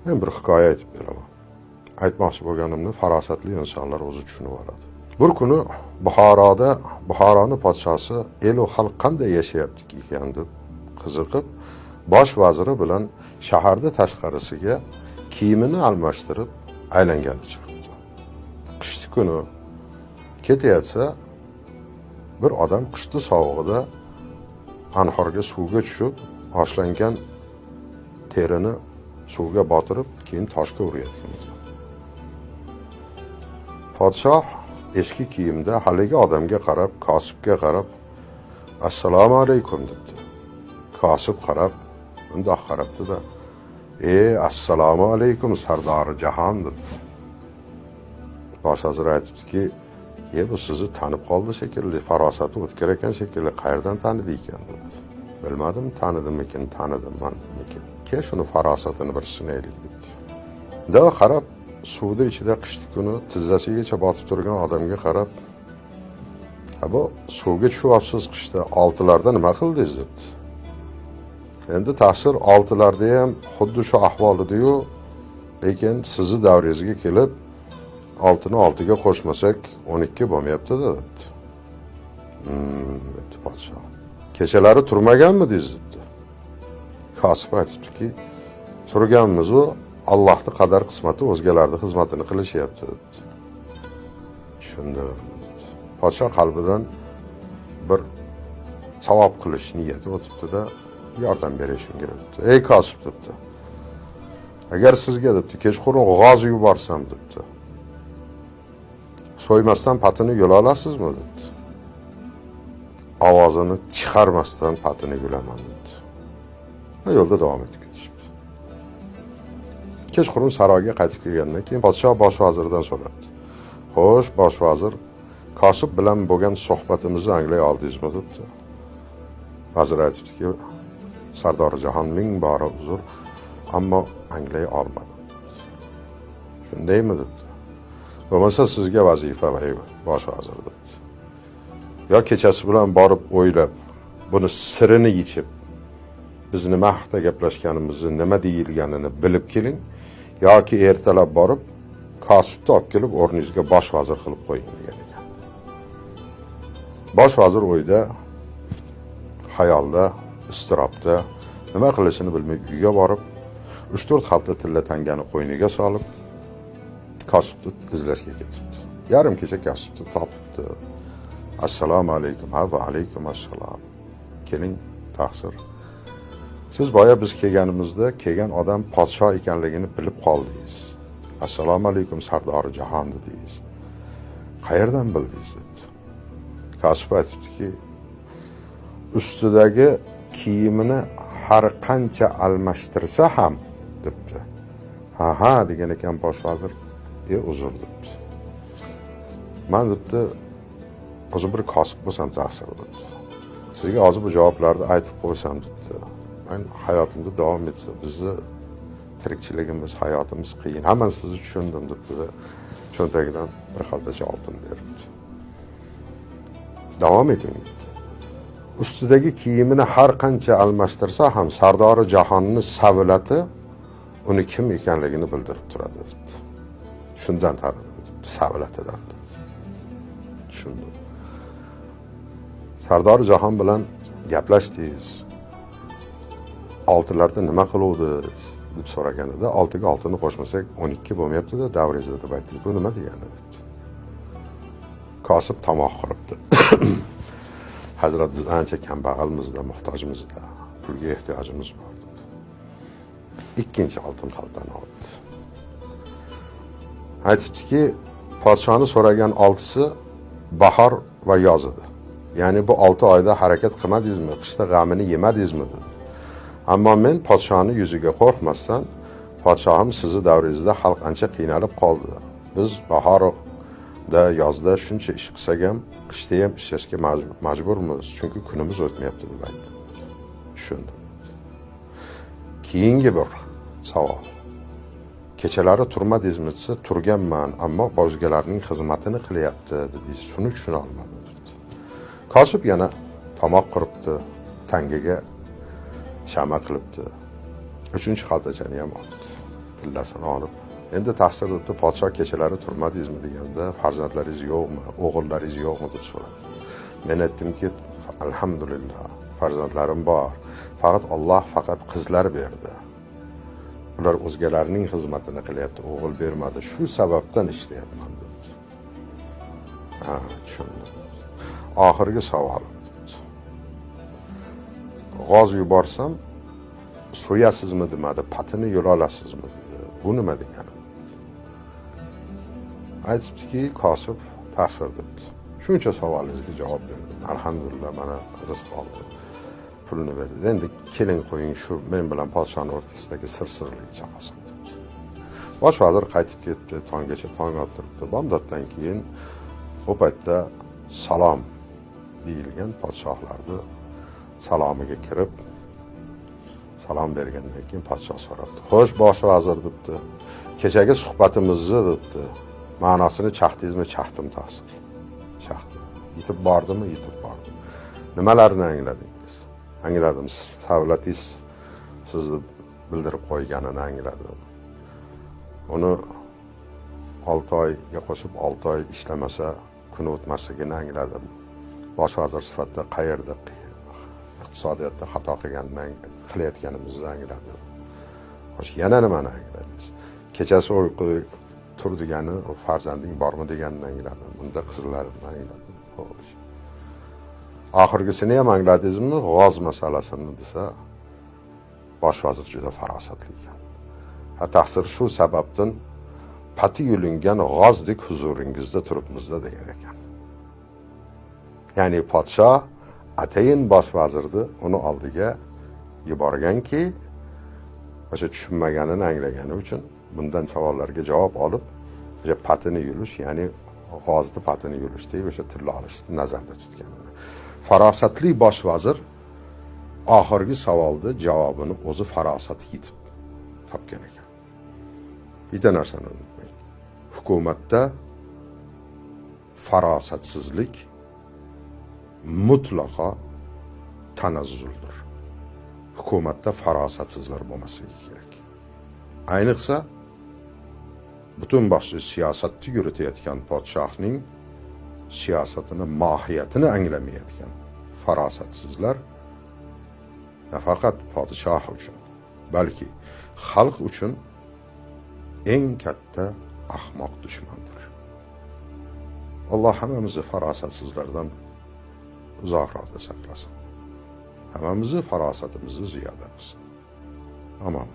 Men bir hikoya aytib beraman. Aytmoqchi bo'lganimni farosatli insonlar o'zi tushunib oladi. Bir kuni Buxoroning podshosi elu xalq qanday yashayapti ekan deb qiziqib, bosh vaziri bilan shaharda tashqarisiga kiyimini almashtirib aylangani chiqibdi. Qishki kuni ketayotsa, bir odam qishki sovug'ida anhorga suvga tushib, oshlangan terini suvga botirib, keyin toshga uryapti. Podshoh eski kiyimda haligi odamga qarab, Kosibga qarab, "Assalomu alaykum" dedi. Kosib qarab, bundoq qarabdi-da, "Assalomu alaykum Sardori jahon" dedi. Bosh vazir aytibdiki, "Bu sizni tanib qoldi shekilli, farosati o'tkir ekan shekilli, qayerdan tanidi ekan" dedi. "Bilmadim, tanidimmikin, tanidimmikin. Ke shuni farosatini bir sinaylik" dedi. Da qarab, suvda ichida qishki kuni tizzasigacha botib turgan odamga qarab, "Bu suvga tushyapsiz qishda, oltilarda nima qildingiz?" dedi. Endi taqsir oltilarda ham xuddi shu ahvol edi-yu, lekin sizni davringizga kelib, oltini oltiga qo'shmasak 12 bo'lmayapti dedi. Dedi podshoh. "Kechalari turmaganmidingiz?" dedi. Kosib aytibdiki, "Turganmiz-u, Allohning qadar qismati o'zgalarning xizmatini qilishyapti" dedi. Tushundim. Podshoh qalbidan bir savob qilish niyati o'tibdi-da, yordam bering shunga dedi. "Ey Kosib" dedi. "Agar sizga" dedi, "kechqurun g'oz yuborsam" dedi. "So'ymasdan patini yula olasizmi" dedi. "Ovozini chiqarmasdan patini yulaman" dedi. Va yo'lda davom etib ketishdi. Kechqurun saroyga qaytib kelgandan keyin podshoh bosh vazirdan so'radi. "Xo'sh, bosh vazir, Kosib bilan bo'lgan suhbatimizni anglay oldingizmi" dedi. Vazir aytibdiki, "Sardori jahon ming bora uzr, ammo anglay olmadim." "Shundaymi" dedi. "Bo'lmasa sizga vazifa bosh vazir" dedi. "Yo kechasi bilan borib o'ylab, buni sirini yechib, biz nima haqda gaplashganimizni, nima deyilganini bilib keling, yoki ertalab borib Kosibni olib kelib o'rningizga bosh vazir qilib qo'ying" degan ekan. Bosh vazir o'yda, xayolda, istirobda, nima qilishini bilmay uyga borib, 3-4 xalta tilla tangani qo'yniga solib, Kosibni izlashga ketibdi. Yarim kecha Kosibni topibdi. "Assalomu alaykum." "Ha, va alaykum assalom. Keling, taqsir. Siz boya biz kelganimizda kelgan odam podshoh ekanligini bilib qoldingiz. Assalomu alaykum Sardori jahon dedingiz. Qayerdan bildingiz?" dedi. Kosib aytibdiki, "Ustidagi kiyimini har qancha almashtirsa ham" debdi. "Ha degan ekan bosh vazir, uzr" debdi. "Men" debdi, "o'zi bir kosib bo'lsam taqsir" dedi. "Sizga hozir bu javoblarni aytib qo'ysam" dedi. "Men hayotimda davom etsa, bizni tirikchiligimiz, hayotimiz qiyin. Hamma sizni tushundim" debdi. Cho'ntagidan bir xaltacha oltin beribdi. "Davom eting" dedi. "Ustidagi kiyimini har qancha almashtirsa ham Sardori jahonning savlati uni kim ekanligini bildirib turadi" dedi. "Shundan tanidim" dedi, "savlatidan" dedi. Tushundim. Sardori jahon bilan gaplashdingiz. Oltilarda nima qiluvdingiz deb so'raganida, "oltiga oltini qo'shmasak 12 bo'lmayapti-da davringizda" deb aytdi. "Bu nima degani?" dedi. Kosib tomoq quribdi. "Hazrat, biz ancha kambag'almizda, muhtojmizda, pulga ehtiyojimiz bor" dedi. Ikkinchi oltin xaltani oldi. Aytibdiki, podshohni so'ragan oltisi bahor va yoz edi. Ya'ni bu 6 oyda harakat qilmadingizmi, qishda g'amini yemadingizmi dedi. "Ammo men podshohning yuziga qo'rqmasdan, podshohim sizni davringizda xalq ancha qiynalib qoldi. Biz bahorda, yozda shuncha ish qilsak ham, qishda ham ishlashga majburmiz, chunki kunimiz o'tmayapti" deb aytdi. Tushundim. Keyingi bir savol. "Kechalari turmadingizmi?" desa, "Turganman, ammo o'zgalarning xizmatini qilyapti" dedingiz. "Shuni tushuna olmadim" dedi. Kosib yana tomoq quribdi, tangaga shama qilibdi. 3-xaltachani ham oldi. tillasini olib, endi tahsil debdi, podshoh kechalari turmadingizmi deganda, farzandlaringiz yo'qmi, o'g'illaringiz yo'qmi deb so'radi. Men aytdimki, alhamdulillah, farzandlarim bor. Faqat Alloh faqat qizlar berdi. Ular o'zgalarning xizmatini qilyapti, o'g'il bermadi. Shu sababdan ishlayapman dedi. Ha, tushundim. Oxirgi savolim. G'oz yuborsam, so'yasizmi demadi, patini yo'l olasizmi dedi. Bu nima degani? Aytibdiki, Kosib ta'sir debdi. Shuncha savolingizga javob berdim. Alhamdulillah, mana rizq oldim. Pulni berdi. Endi keling qo'ying shu men bilan podshohning o'rtasidagi sir-sirlik chaqasin debdi. Bosh vazir qaytib ketdi, tonggacha tong ottiribdi. Bomdoddan keyin u paytda salom deyilgan podshohlarni salomiga kirib, salom bergandan keyin podshoh so'rabdi. Xo'sh, bosh vazir debdi. Kechagi suhbatimizni debdi. Ma'nosini chaqdingizmi? Chaqdim ta'sir. Chaqdim. Yetib bordimi? Yetib bordim. Nimalarni angladingiz? Angladim. Savlatingiz sizni bildirib qo'yganini angladim. Uni 6 oyga qo'shib 6 oy ishlamasa kun o'tmasligini angladim. Bosh vazir sifatida qayerda iqtisodiyotda xato qilayotganimizni angladim. Xo'sh, yana nimani angladingiz? Kechasi uyqu tur degani, farzanding bormi deganini angladim. Unda qizlarimni angladim. Xo'sh. Oxirgisini ham angladingizmi? G'oz masalasini desa, bosh vazir juda farosatli ekan. Ta'sir shu sababdan pati yulingan g'ozdek huzuringizda turibmizda degan ekan. Ya'ni podshoh atayin bosh vazirni uni oldiga yuborganki, o'sha tushunmaganini anglagani uchun bundan savollarga javob olib, o'sha patini yulish, ya'ni g'ozni patini yulish deb o'sha tilla olishni nazarda tutganini. Farosatli bosh vazir oxirgi savolda javobini o'zi farosati yetib topgan ekan. Bitta narsani unutmang. Hukumatda farosatsizlik mutlaqo tanazzuldir. Hukumatda farosatsizlar bo'lmasligi kerak. Ayniqsa butun boshli siyosatni yuritayotgan podshohning siyosatini, mohiyatini anglamayotgan farosatsizlar nafaqat podshoh uchun, balki xalq uchun eng katta ahmoq dushmandir. Alloh hammamizni farosatsizlardan uzoqroqda saqlasin. Hammamizni farosatimizni ziyoda qilsin. Amin.